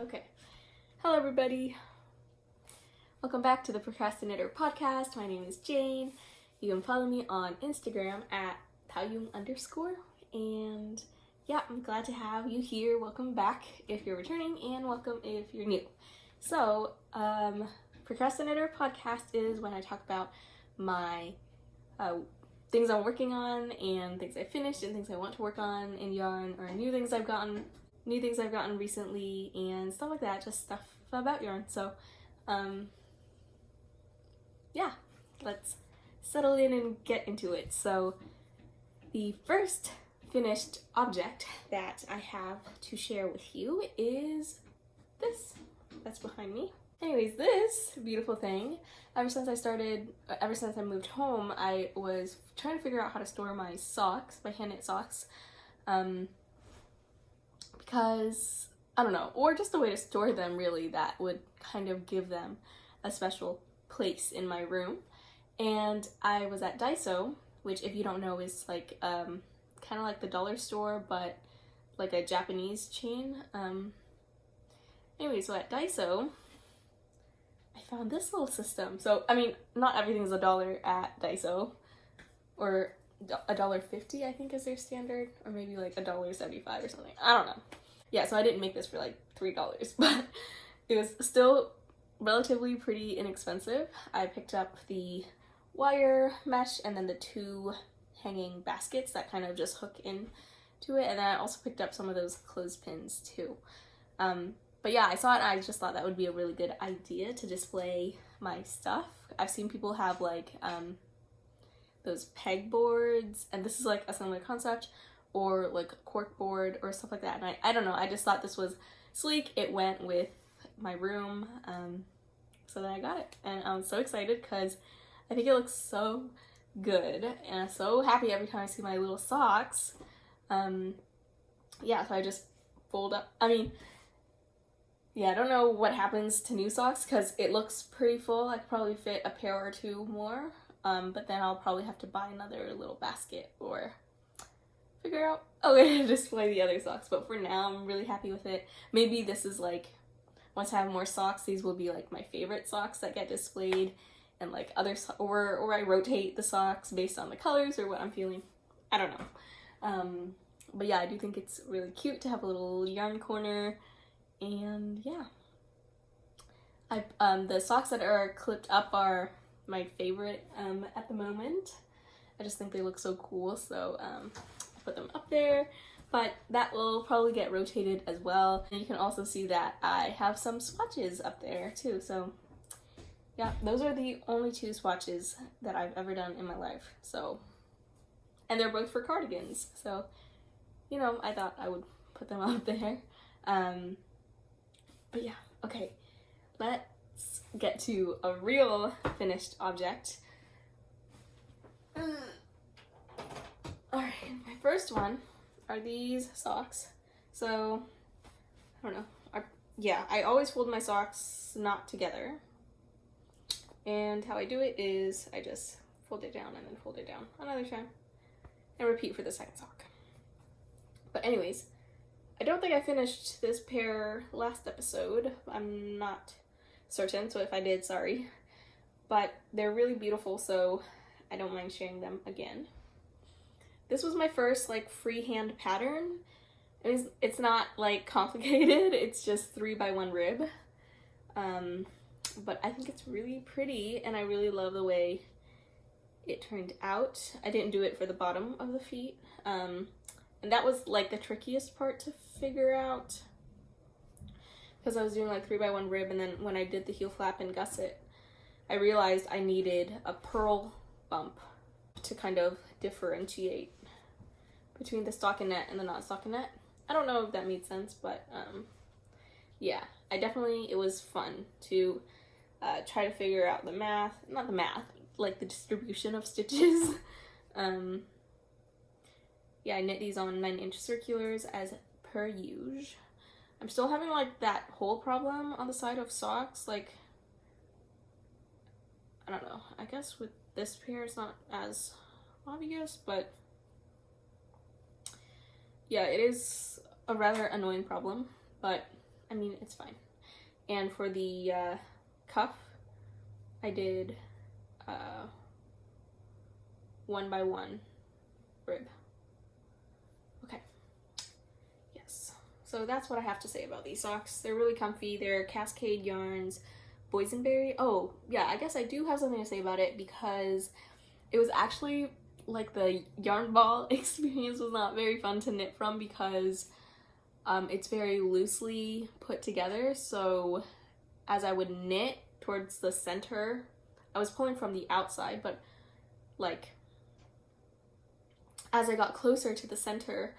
Okay. Hello everybody. Welcome back to the Procrasti-Knitter podcast. My name is Jane. You can follow me on Instagram at _, and yeah, I'm glad to have you here. Welcome back if you're returning, and welcome if you're new. So, Procrasti-Knitter podcast is when I talk about my things I'm working on and things I finished and things I want to work on in yarn, or new things I've gotten recently and stuff like that, just stuff about yarn. So yeah, let's settle in and get into it. So the first finished object that I have to share with you is this that's behind me. Anyways, this beautiful thing, ever since I moved home, I was trying to figure out how to store my socks, my hand knit socks, because I don't know, or just a way to store them really that would kind of give them a special place in my room. And I was at Daiso, which, if you don't know, is like kind of like the dollar store, but like a Japanese chain. Anyway, so at Daiso, I found this little system. So, I mean, not everything's $1 at Daiso, or $1.50 I think is their standard, or maybe like $1.75 or something. I don't know. Yeah, so I didn't make this for like $3, but it was still relatively pretty inexpensive. I picked up the wire mesh and then the 2 hanging baskets that kind of just hook into it, and then I also picked up some of those clothespins too. But yeah, I saw it and I just thought that would be a really good idea to display my stuff. I've seen people have like those peg boards, and this is like a similar concept, or like a cork board or stuff like that. And I don't know, I just thought this was sleek. It went with my room, so then I got it. And I'm so excited because I think it looks so good, and I'm so happy every time I see my little socks. Yeah, so I just fold up. I mean, yeah, I don't know what happens to new socks because it looks pretty full. I could probably fit a pair or 2 more, but then I'll probably have to buy another little basket or figure out a way to display the other socks. But for now, I'm really happy with it. Maybe this is like, once I have more socks, these will be like my favorite socks that get displayed, and like other or I rotate the socks based on the colors or what I'm feeling. I don't know. But yeah, I do think it's really cute to have a little yarn corner. And yeah, the socks that are clipped up are my favorite at the moment. I just think they look so cool, so I put them up there. But that will probably get rotated as well. And you can also see that I have some swatches up there too. So yeah, those are the only 2 swatches that I've ever done in my life. So, and they're both for cardigans. So, you know, I thought I would put them out there. But yeah, okay, let's get to a real finished object. Alright, my first one are these socks. So, I don't know. Yeah, I always fold my socks not together. And how I do it is I just fold it down and then fold it down another time. And repeat for the second sock. But anyways, I don't think I finished this pair last episode. I'm not certain, so if I did, sorry. But they're really beautiful, so I don't mind sharing them again. This was my first like freehand pattern. It's not like complicated, it's just 3x1 rib. But I think it's really pretty, and I really love the way it turned out. I didn't do it for the bottom of the feet. And that was like the trickiest part to figure out, because I was doing like 3x1 rib, and then when I did the heel flap and gusset, I realized I needed a purl bump to kind of differentiate between the stockinette and the not stockinette. I don't know if that made sense, but yeah, it was fun to try to figure out like the distribution of stitches. Yeah, I knit these on 9-inch circulars as per usual. I'm still having like that hole problem on the side of socks. Like, I don't know. I guess with this pair it's not as obvious, but yeah, it is a rather annoying problem. But I mean, it's fine. And for the cuff, I did 1x1 rib. Okay, yes. So that's what I have to say about these socks. They're really comfy. They're Cascade yarns, boysenberry. Oh, yeah, I guess I do have something to say about it because it was actually like the yarn ball experience was not very fun to knit from because it's very loosely put together. So as I would knit towards the center, I was pulling from the outside, but like as I got closer to the center,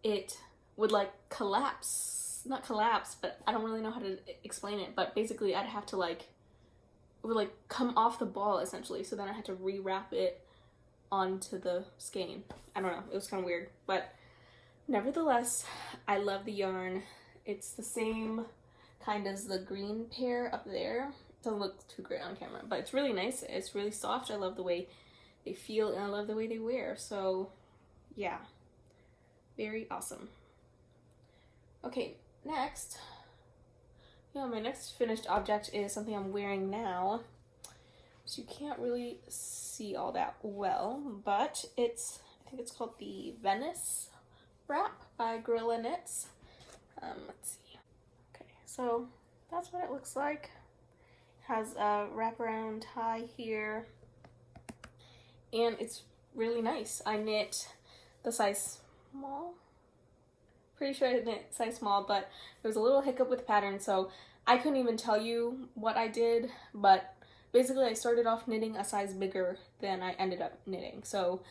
it would like collapse. Not collapse, but I don't really know how to explain it, but basically I'd have to like, it would like come off the ball essentially, so then I had to rewrap it onto the skein. I don't know, it was kind of weird, but nevertheless, I love the yarn. It's the same kind as the green pair up there. It doesn't look too great on camera, but it's really nice. It's really soft. I love the way they feel and I love the way they wear. So yeah, very awesome. Okay, next, my next finished object is something I'm wearing now. So you can't really see all that well, but I think it's called the Venice wrap by Gorilla Knits. Let's see. Okay, so that's what it looks like. It has a wraparound tie here, and it's really nice. I knit the size small. Pretty sure I knit size small, but there was a little hiccup with the pattern, so I couldn't even tell you what I did, but basically I started off knitting a size bigger than I ended up knitting. So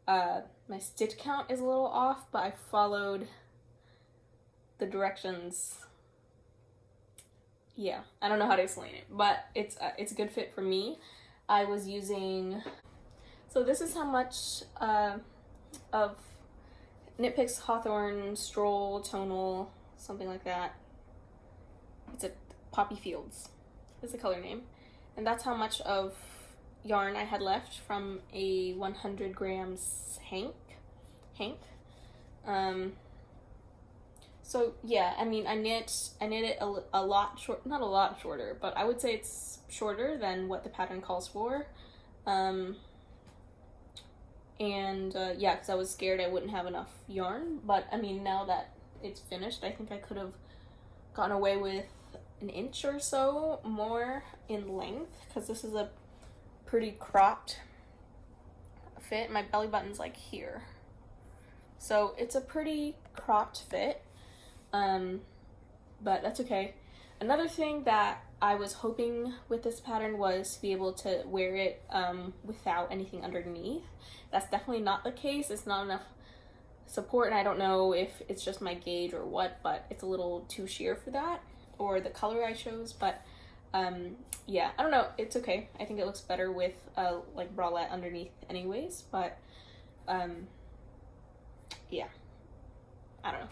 my stitch count is a little off, but I followed the directions. Yeah, I don't know how to explain it, but it's a good fit for me. I was using, so this is how much of Knitpicks Hawthorne Stroll Tonal, something like that. It's a Poppy Fields is the color name. And that's how much of yarn I had left from a 100 grams hank. So yeah, I mean, I knit it a lot short, not a lot shorter, but I would say it's shorter than what the pattern calls for. Yeah, because I was scared I wouldn't have enough yarn, but I mean, now that it's finished, I think I could have gotten away with an inch or so more in length, because this is a pretty cropped fit. My belly button's like here, so it's a pretty cropped fit, but that's okay. Another thing that I was hoping with this pattern was to be able to wear it without anything underneath. That's definitely not the case. It's not enough support, and I don't know if it's just my gauge or what, but it's a little too sheer for that, or the color I chose. But yeah, I don't know, it's okay. I think it looks better with like bralette underneath anyways, but yeah, I don't know.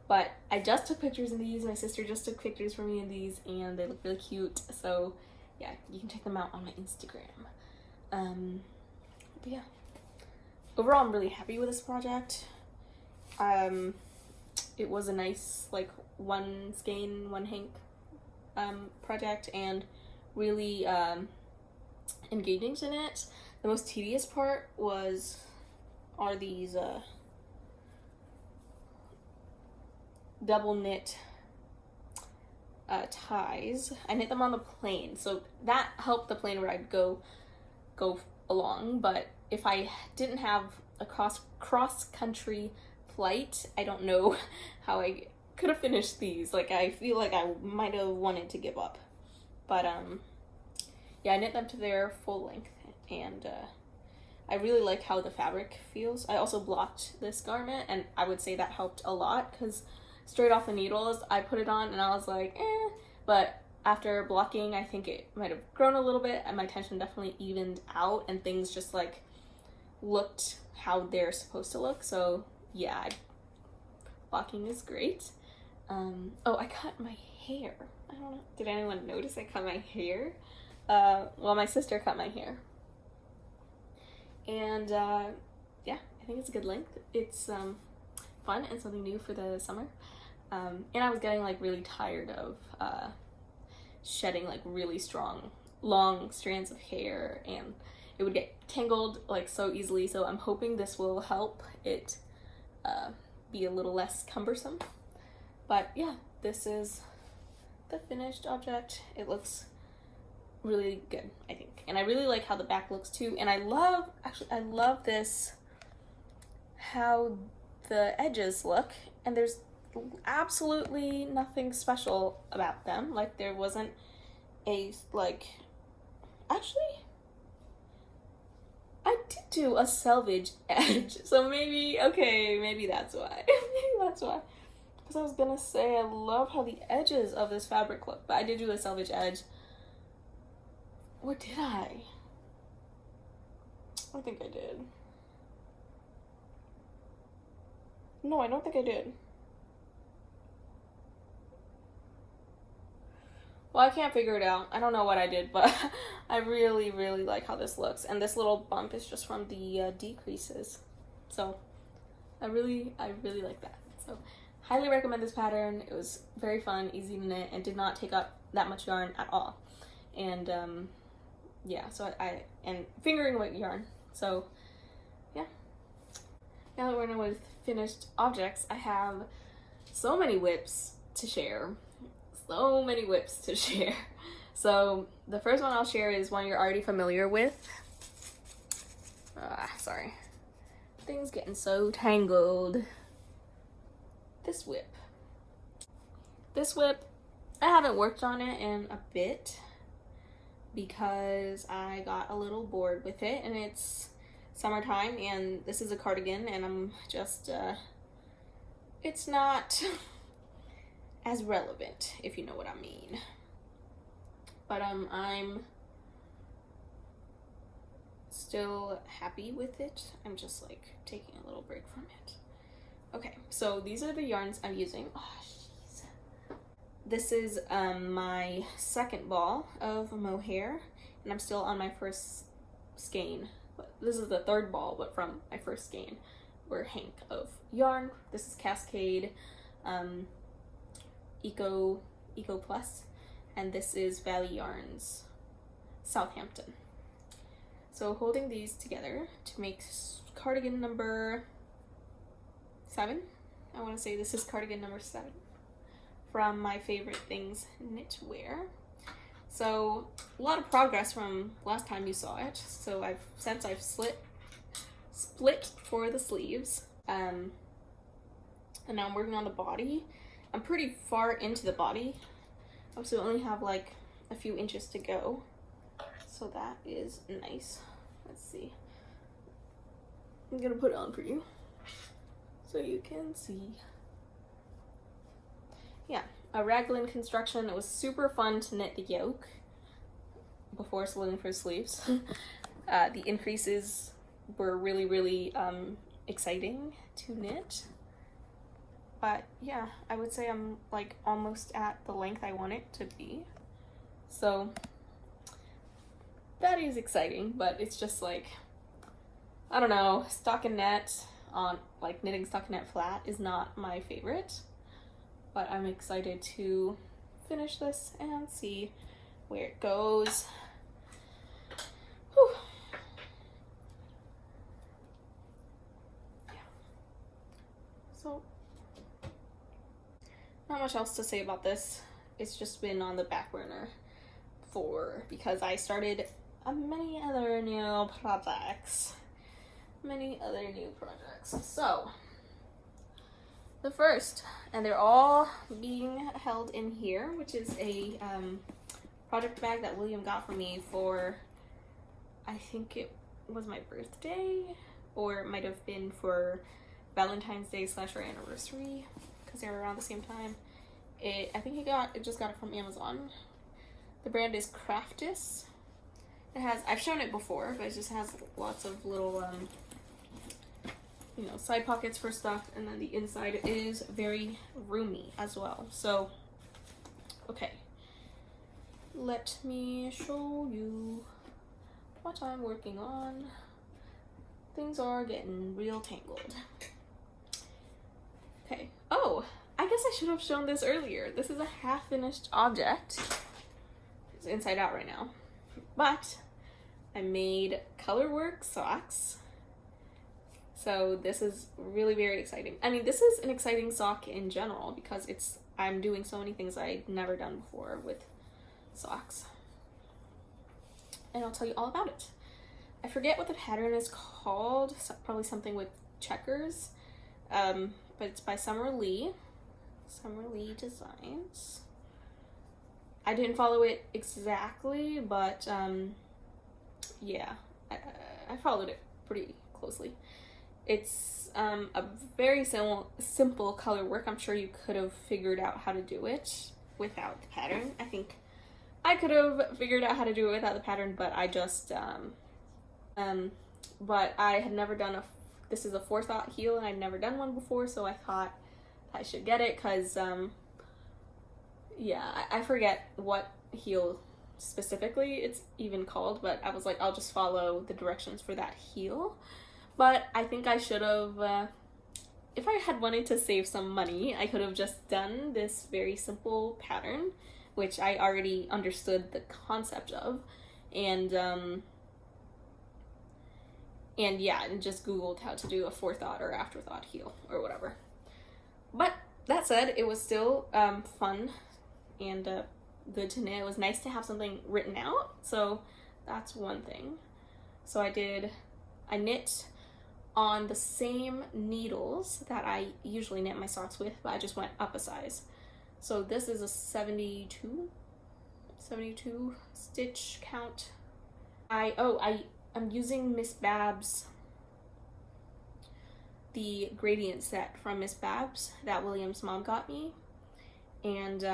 But I just took pictures of these. My sister just took pictures for me of these, and they look really cute. So yeah, you can check them out on my Instagram. But yeah, overall I'm really happy with this project. It was a nice like one skein, one hank project, and really engaging to knit. The most tedious part are these double knit ties. I knit them on the plane, so that helped the plane ride go along, but if I didn't have a cross country flight, I don't know how I could have finished these. Like, I feel like I might have wanted to give up, but yeah, I knit them to their full length, and I really like how the fabric feels. I also blocked this garment, and I would say that helped a lot, because straight off the needles I put it on and I was like but after blocking I think it might have grown a little bit, and my tension definitely evened out, and things just like looked how they're supposed to look. So yeah, blocking is great. Oh, I cut my hair. I don't know, did anyone notice I cut my hair? Well, my sister cut my hair, and yeah, I think it's a good length. It's fun and something new for the summer. And I was getting like really tired of shedding like really strong, long strands of hair, and it would get tangled like so easily. So I'm hoping this will help it be a little less cumbersome. But yeah, this is the finished object. It looks really good, I think. And I really like how the back looks too. And I love this, how the edges look. And there's absolutely nothing special about them. Like there wasn't a, like, actually, I did do a selvage edge. So maybe, okay, maybe that's why. Maybe that's why. Because I was gonna say I love how the edges of this fabric look, but I did do a selvage edge. Or did I? I think I did. No, I don't think I did. Well, I can't figure it out. I don't know what I did, but I really, really like how this looks. And this little bump is just from the decreases. So I really like that. So highly recommend this pattern. It was very fun, easy to knit, and did not take up that much yarn at all. And yeah, so and fingering weight yarn. So yeah. Now that we're done with finished objects, I have so many whips to share. So many whips to share. So the first one I'll share is one you're already familiar with. Sorry. Things getting so tangled. This whip. This whip, I haven't worked on it in a bit because I got a little bored with it, and it's summertime, and this is a cardigan, and I'm just, it's not as relevant, if you know what I mean. But I'm still happy with it. I'm just like taking a little break from it. Okay, so these are the yarns I'm using. Oh, jeez. This is my second ball of mohair, and I'm still on my first skein. This is the third ball, but from my first skein or hank of yarn. This is Cascade Eco Plus, and this is Valley Yarns Southampton. So holding these together to make cardigan number 7. I want to say this is cardigan number 7 from my favorite things, knitwear. So a lot of progress from last time you saw it. So I've split for the sleeves, and now I'm working on the body. I'm pretty far into the body, so I only have like a few inches to go. So that is nice. Let's see. I'm gonna put it on for you so you can see. Yeah, a raglan construction. It was super fun to knit the yoke before slitting for sleeves. The increases were really exciting to knit. But yeah, I would say I'm like almost at the length I want it to be. So that is exciting, but it's just like, I don't know, stockinette on like knitting stockinette flat is not my favorite. But I'm excited to finish this and see where it goes. Whew. Yeah. So not much else to say about this. It's just been on the back burner because I started many other new projects. So the first, and they're all being held in here, which is a project bag that William got for me for, I think it was my birthday, or it might have been for Valentine's Day / our anniversary, because they were around the same time. I think he just got it from Amazon. The brand is Craftis. It has, I've shown it before, but it just has lots of little you know, side pockets for stuff, and then the inside is very roomy as well. So okay, let me show you what I'm working on. Things are getting real tangled. Okay, oh, I guess I should have shown this earlier. This is a half-finished object. It's inside out right now. But I made colorwork socks. So this is really very exciting. I mean, this is an exciting sock in general because I'm doing so many things I've never done before with socks. And I'll tell you all about it. I forget what the pattern is called. Probably something with checkers. But it's by Summer Lee. Summer Lee Designs. I didn't follow it exactly, but yeah, I followed it pretty closely. It's a very simple color work. I'm sure you could have figured out how to do it without the pattern. I think I could have figured out how to do it without the pattern, but I just but I had never done this is a forethought heel, and I'd never done one before, so I thought I should get it because yeah, I forget what heel specifically it's even called, but I was like, I'll just follow the directions for that heel. But I think I should have, if I had wanted to save some money, I could have just done this very simple pattern, which I already understood the concept of, and yeah, and just Googled how to do a forethought or afterthought heel or whatever. But that said, it was still fun and good to knit. It was nice to have something written out, so that's one thing. So I knit on the same needles that I usually knit my socks with, but I just went up a size. So this is a 72 stitch count. I'm using Miss Babs, the gradient set from Miss Babs that William's mom got me, and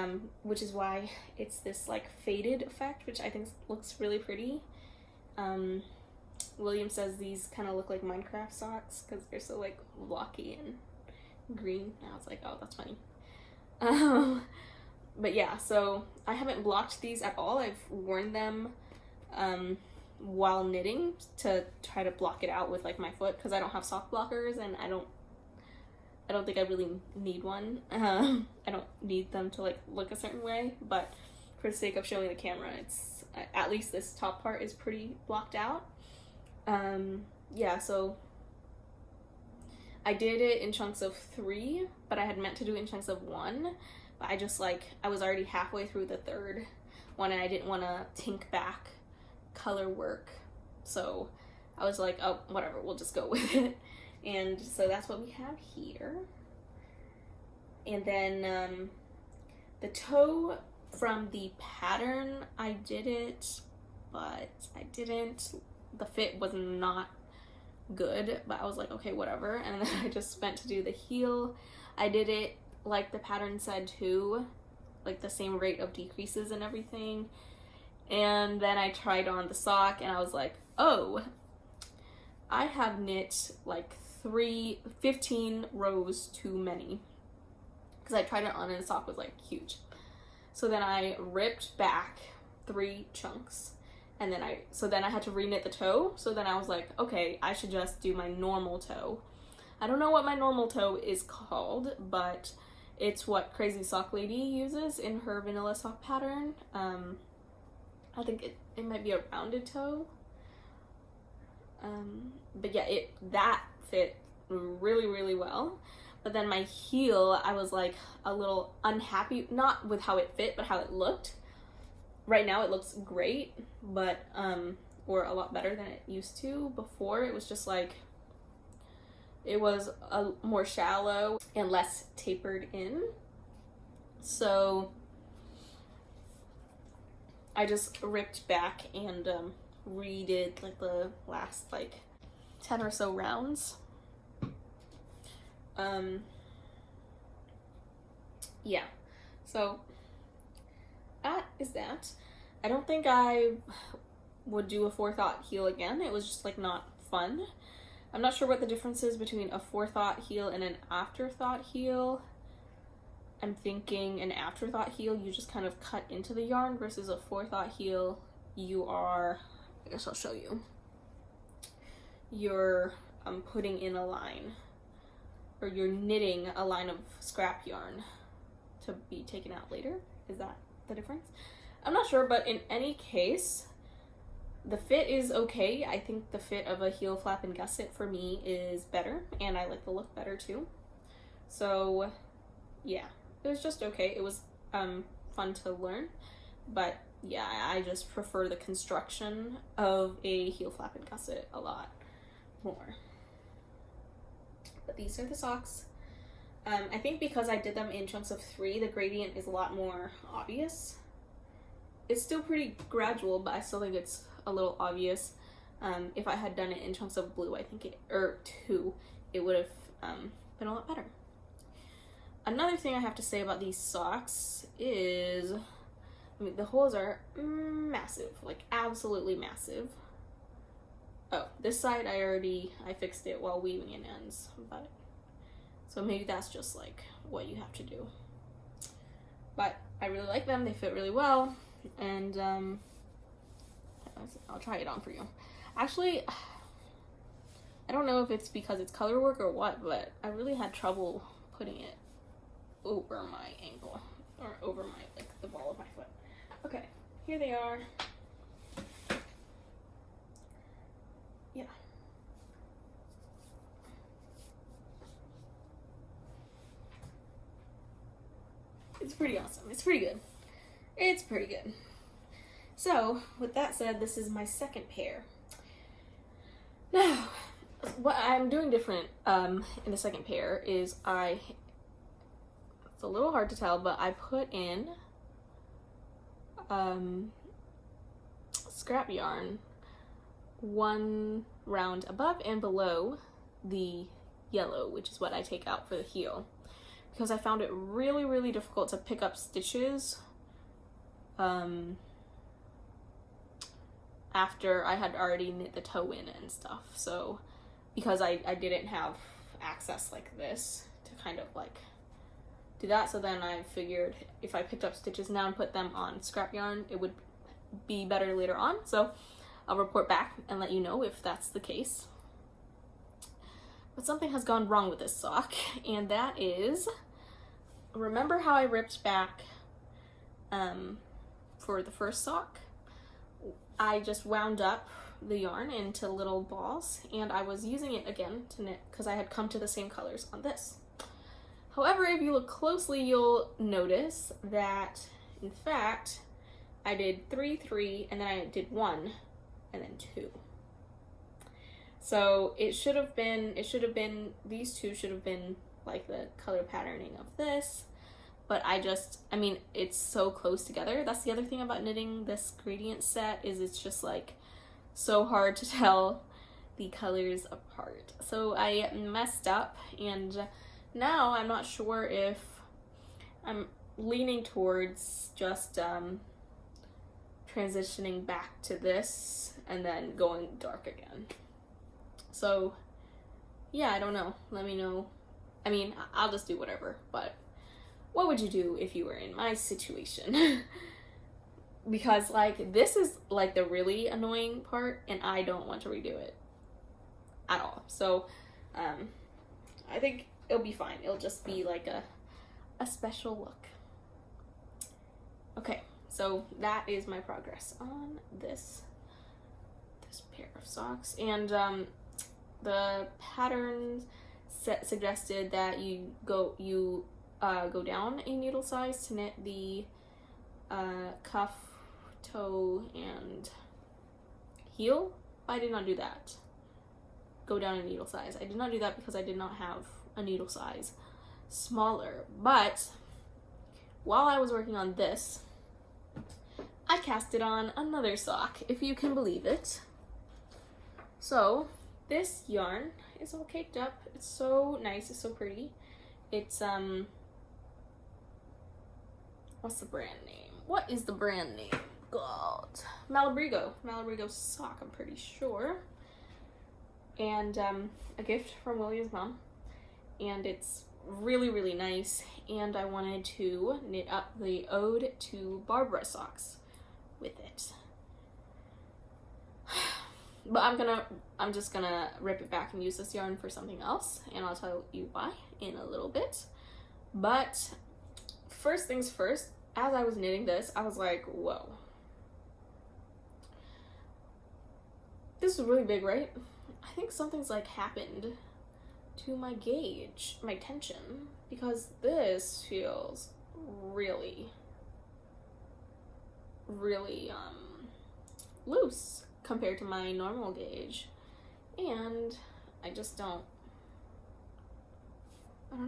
which is why it's this like faded effect, which I think looks really pretty. William says these kind of look like Minecraft socks because they're so like blocky and green. And I was like, oh, that's funny. But yeah, so I haven't blocked these at all. I've worn them while knitting to try to block it out with like my foot because I don't have sock blockers, and I don't think I really need one. I don't need them to like look a certain way, but for the sake of showing the camera, it's at least this top part is pretty blocked out. Yeah, so I did it in chunks of 3, but I had meant to do it in chunks of 1, but I was already halfway through the third one, and I didn't want to tink back color work, so I was like, oh, whatever, we'll just go with it. And so that's what we have here. And then the toe from the pattern, I did it, but I didn't, the fit was not good, but I was like, okay, whatever. And then I just went to do the heel. I did it like the pattern said too, like the same rate of decreases and everything. And then I tried on the sock, and I was like, oh, I have knit like 15 rows too many, because I tried it on and the sock was like huge. So then I ripped back 3 chunks, and then I had to reknit the toe. So then I was like, okay, I should just do my normal toe. I don't know what my normal toe is called, but it's what Crazy Sock Lady uses in her vanilla sock pattern. I think it might be a rounded toe. But yeah, that fit really, really well. But then my heel, I was like a little unhappy, not with how it fit, but how it looked. Right now it looks great, but or a lot better than it used to. Before it was just like, it was a more shallow and less tapered in. So I just ripped back and redid like the last like 10 or so rounds. Yeah, so that is that. I don't think I would do a forethought heel again. It was just like not fun. I'm not sure what the difference is between a forethought heel and an afterthought heel. I'm thinking an afterthought heel, you just kind of cut into the yarn, versus a forethought heel, I guess I'll show you. You're putting in a line, or you're knitting a line of scrap yarn. to be taken out later. Is that the difference? I'm not sure, but in any case, the fit is okay. I think the fit of a heel flap and gusset for me is better, and I like the look better too. So yeah, it was just okay. It was fun to learn, but yeah, I just prefer the construction of a heel flap and gusset a lot more. But these are the socks. I think because I did them in chunks of 3, the gradient is a lot more obvious. It's still pretty gradual, but I still think it's a little obvious. If I had done it in chunks of blue, I think or 2, it would have been a lot better. Another thing I have to say about these socks is, I mean, the holes are massive, like absolutely massive. Oh, this side I fixed it while weaving in ends, but so maybe that's just like what you have to do. But I really like them, they fit really well, and I'll try it on for you. Actually, I don't know if it's because it's color work or what, but I really had trouble putting it over my ankle, or over my, like, the ball of my foot. Okay, here they are. Yeah. It's pretty awesome. It's pretty good. It's pretty good. So, with that said, this is my second pair. Now, what I'm doing different in the second pair is it's a little hard to tell, but I put in scrap yarn 1 round above and below the yellow, which is what I take out for the heel, because I found it really, really difficult to pick up stitches after I had already knit the toe in and stuff. So because I didn't have access like this to kind of like do that, so then I figured if I picked up stitches now and put them on scrap yarn, it would be better later on. So I'll report back and let you know if that's the case. But something has gone wrong with this sock, and that is, remember how I ripped back for the first sock? I just wound up the yarn into little balls, and I was using it again to knit because I had come to the same colors on this. However, if you look closely, you'll notice that, in fact, I did 3, 3, and then I did 1, and then 2. So it should have been, these two should have been like the color patterning of this, but I mean, it's so close together. That's the other thing about knitting this gradient set, is it's just like so hard to tell the colors apart. So I messed up, and now I'm not sure if I'm leaning towards just transitioning back to this and then going dark again. So yeah, I don't know. Let me know. I mean, I'll just do whatever, but what would you do if you were in my situation? Because like, this is like the really annoying part, and I don't want to redo it at all. So I think it'll be fine. It'll just be like a special look. Okay, so that is my progress on this pair of socks. And the pattern suggested that you go down a needle size to knit the cuff, toe, and heel. I did not do that. Go down a needle size. I did not do that because I did not have a needle size smaller. But while I was working on this, I casted on another sock, if you can believe it. So this yarn is all caked up. It's so nice. It's so pretty. It's what's the brand name? What is the brand name? God, Malabrigo sock, I'm pretty sure. And a gift from William's mom, and it's really, really nice. And I wanted to knit up the Ode to Barbara socks with it. But I'm just gonna rip it back and use this yarn for something else, and I'll tell you why in a little bit. But first things first, as I was knitting this, I was like, whoa. This is really big, right? I think something's like happened to my gauge, my tension, because this feels really loose compared to my normal gauge, and I just don't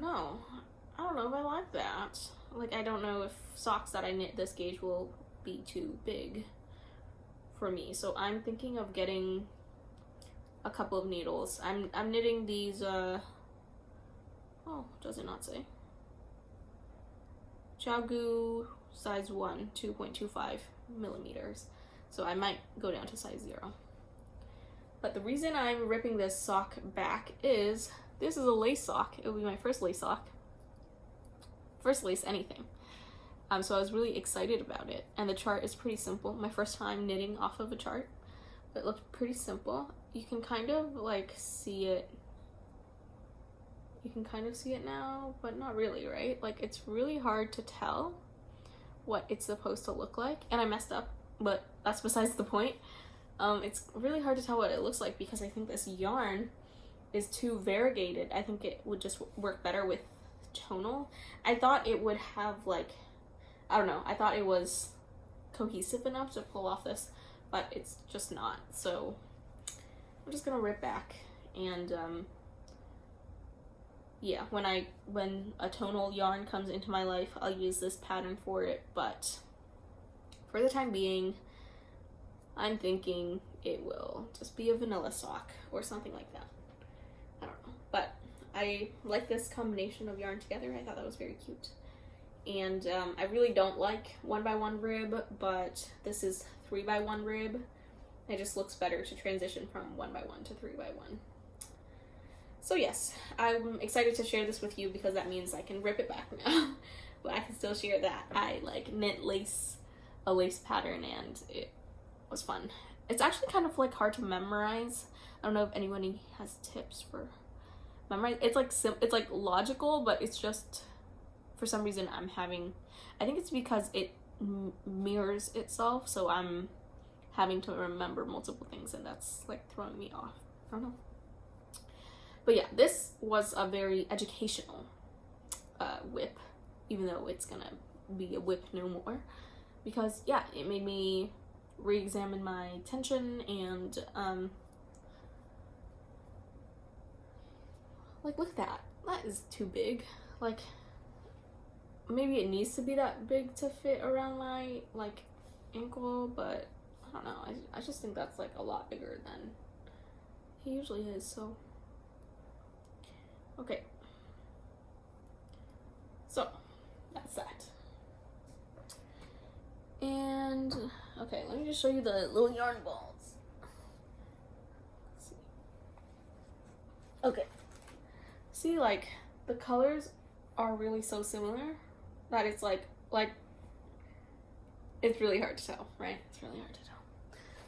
know if I like that. Like, I don't know if socks that I knit this gauge will be too big for me, so I'm thinking of getting a couple of needles. I'm knitting these oh, does it not say? Chagu size 1, 2.25 millimeters. So I might go down to size 0. But the reason I'm ripping this sock back is this is a lace sock. It will be my first lace sock. First lace anything. So I was really excited about it. And the chart is pretty simple. My first time knitting off of a chart. It looked pretty simple. You can kind of like see it. You can kind of see it now, but not really, right? Like, it's really hard to tell what it's supposed to look like. And I messed up, but that's besides the point. It's really hard to tell what it looks like because I think this yarn is too variegated. I think it would just work better with tonal. I thought it would have like, I don't know, I thought it was cohesive enough to pull off this, but it's just not. So I'm just gonna rip back, and yeah, when a tonal yarn comes into my life, I'll use this pattern for it, but for the time being, I'm thinking it will just be a vanilla sock or something like that. I don't know, but I like this combination of yarn together. I thought that was very cute. And I really don't like 1x1 rib, but this is 3x1 rib. It just looks better to transition from 1x1 to 3x1. So yes, I'm excited to share this with you because that means I can rip it back now. But I can still share that I like knit a lace pattern, and it was fun. It's actually kind of like hard to memorize. I don't know if anyone has tips for memorize. It's like logical, but it's just, for some reason I'm having, I think it's because it mirrors itself, so I'm having to remember multiple things, and that's like throwing me off. I don't know. But yeah, this was a very educational whip, even though it's gonna be a whip no more, because yeah, it made me re-examine my tension, and like, look at that. That is too big. Like, maybe it needs to be that big to fit around my like ankle, but I don't know. I just think that's like a lot bigger than he usually is. So okay, so that's that. And okay, let me just show you the little yarn balls. Let's see. Okay, see, like, the colors are really so similar that it's like it's really hard to tell, right? It's really hard to tell.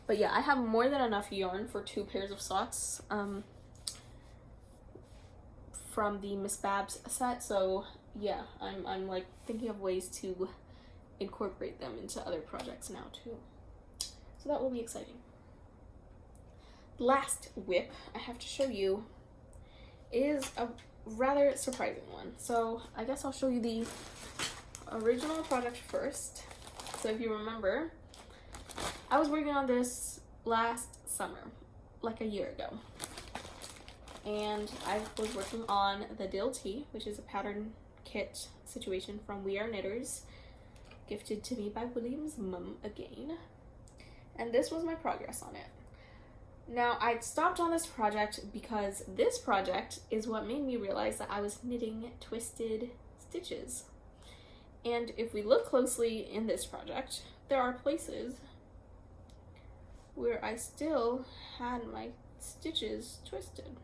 But yeah, I have more than enough yarn for 2 pairs of socks from the Miss Babs set, so yeah, I'm like thinking of ways to incorporate them into other projects now too. So that will be exciting. Last whip I have to show you is a rather surprising one. So I guess I'll show you the original project first. So if you remember, I was working on this last summer, like a year ago. And I was working on the Dill Tee, which is a pattern kit situation from We Are Knitters, gifted to me by William's mum again. And this was my progress on it. Now, I stopped on this project because this project is what made me realize that I was knitting twisted stitches. And if we look closely in this project, there are places where I still had my stitches twisted.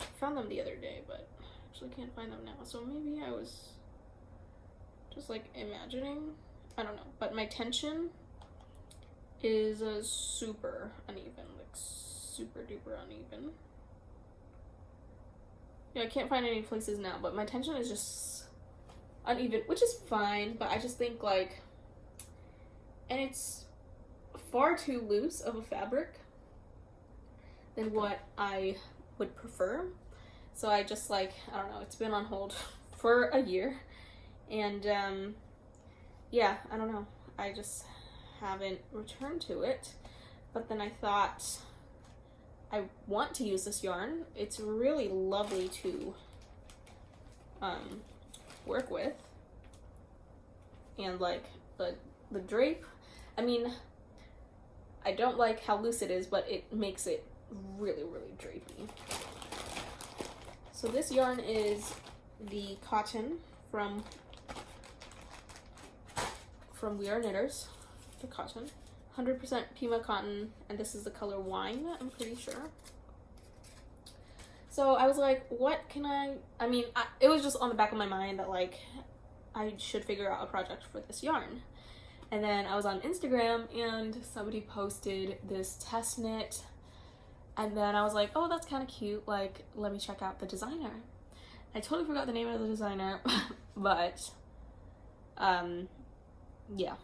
I found them the other day, but I actually can't find them now. So maybe I was just like imagining, I don't know. But my tension is super uneven, like super duper uneven. Yeah, I can't find any places now, but my tension is just uneven, which is fine, but I just think like, and it's far too loose of a fabric than what I would prefer. So I just like, I don't know, it's been on hold for a year, and yeah, I don't know, I just haven't returned to it. But then I thought, I want to use this yarn. It's really lovely to work with, and like the drape, I mean, I don't like how loose it is, but it makes it really, really drapey. So this yarn is the cotton from We Are Knitters, the cotton, 100% Pima cotton, and this is the color wine, I'm pretty sure. So I was like, what can I mean, it was just on the back of my mind that like I should figure out a project for this yarn. And then I was on Instagram and somebody posted this test knit, and then I was like, oh, that's kind of cute, like let me check out the designer. I totally forgot the name of the designer, but yeah,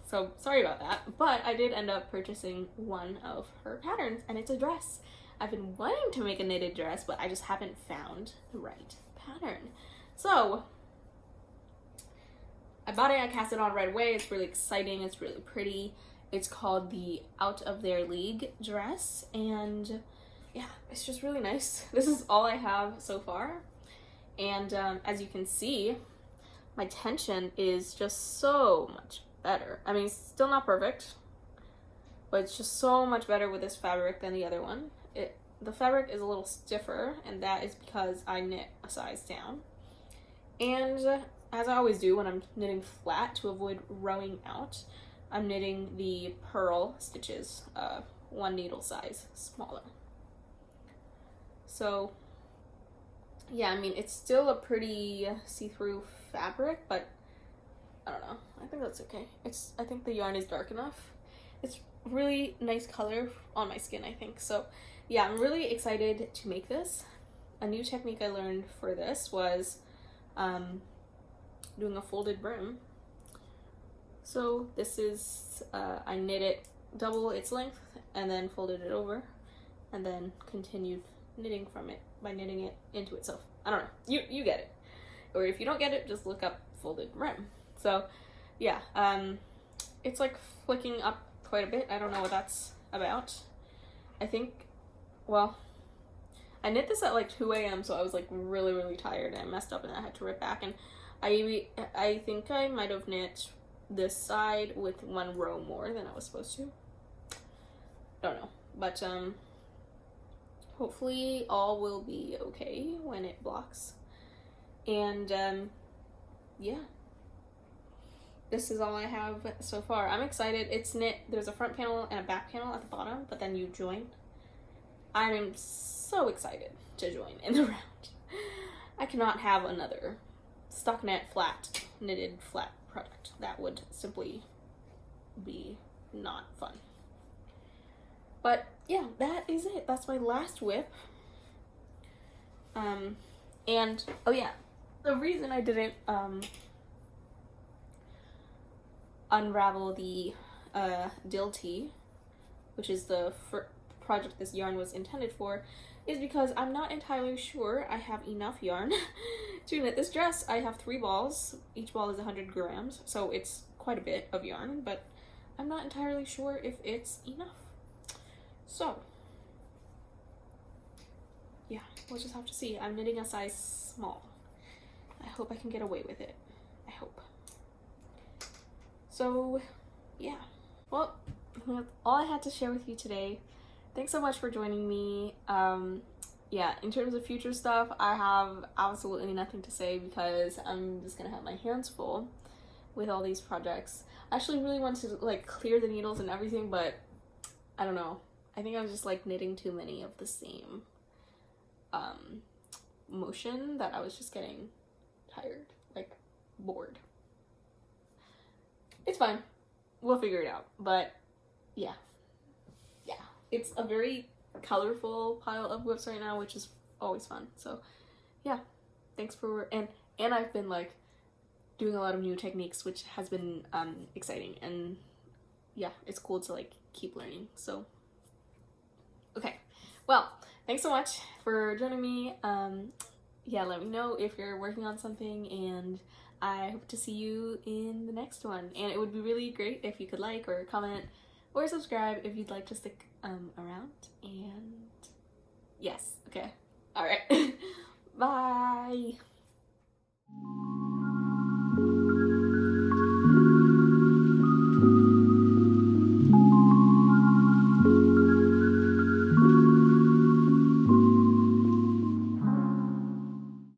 so sorry about that. But I did end up purchasing one of her patterns, and it's a dress. I've been wanting to make a knitted dress, but I just haven't found the right pattern. So I bought it, I cast it on right away. It's really exciting, it's really pretty. It's called the Out of Their League dress, and yeah, it's just really nice. This is all I have so far, and as you can see, my tension is just so much better. I mean, it's still not perfect, but it's just so much better with this fabric than the other one. The fabric is a little stiffer, and that is because I knit a size down. And as I always do when I'm knitting flat to avoid rowing out, I'm knitting the purl stitches, one needle size smaller. So yeah, I mean, it's still a pretty see-through fabric, but I don't know, I think that's okay. I think the yarn is dark enough. It's really nice color on my skin, I think. So yeah, I'm really excited to make this. A new technique I learned for this was doing a folded brim. So this is, I knit it double its length and then folded it over, and then continued knitting from it by knitting it into itself. I don't know, you get it. Or if you don't get it, just look up folded brim. So yeah, it's like flicking up quite a bit. I don't know what that's about. I think, well, I knit this at like 2 a.m. so I was like really, really tired, and I messed up and I had to rip back, and I think I might have knit this side with 1 row more than I was supposed to. Don't know, but hopefully all will be okay when it blocks. And yeah, this is all I have so far. I'm excited. It's knit. There's a front panel and a back panel at the bottom, but then you join. I'm so excited to join in the round. I cannot have another stockinette flat, knitted flat project. That would simply be not fun. But yeah, that is it. That's my last whip. And oh yeah, the reason I didn't unravel the Dilty, which is the project this yarn was intended for, is because I'm not entirely sure I have enough yarn to knit this dress. I have 3 balls. Each ball is 100 grams, so it's quite a bit of yarn, but I'm not entirely sure if it's enough. So yeah, we'll just have to see. I'm knitting a size small. I hope I can get away with it. I hope. So yeah, well, that's all I had to share with you today. Thanks so much for joining me. Yeah, in terms of future stuff, I have absolutely nothing to say because I'm just gonna have my hands full with all these projects. I actually really want to like clear the needles and everything, but I don't know. I think I was just like knitting too many of the same motion that I was just getting tired, like bored. It's fine. We'll figure it out. But yeah. It's a very colorful pile of whips right now, which is always fun. So yeah, thanks for, and I've been like doing a lot of new techniques, which has been exciting, and yeah, it's cool to like keep learning. So okay, well, thanks so much for joining me. Yeah, let me know if you're working on something, and I hope to see you in the next one. And it would be really great if you could like or comment or subscribe if you'd like to stick around. And yes, okay, all right. Bye.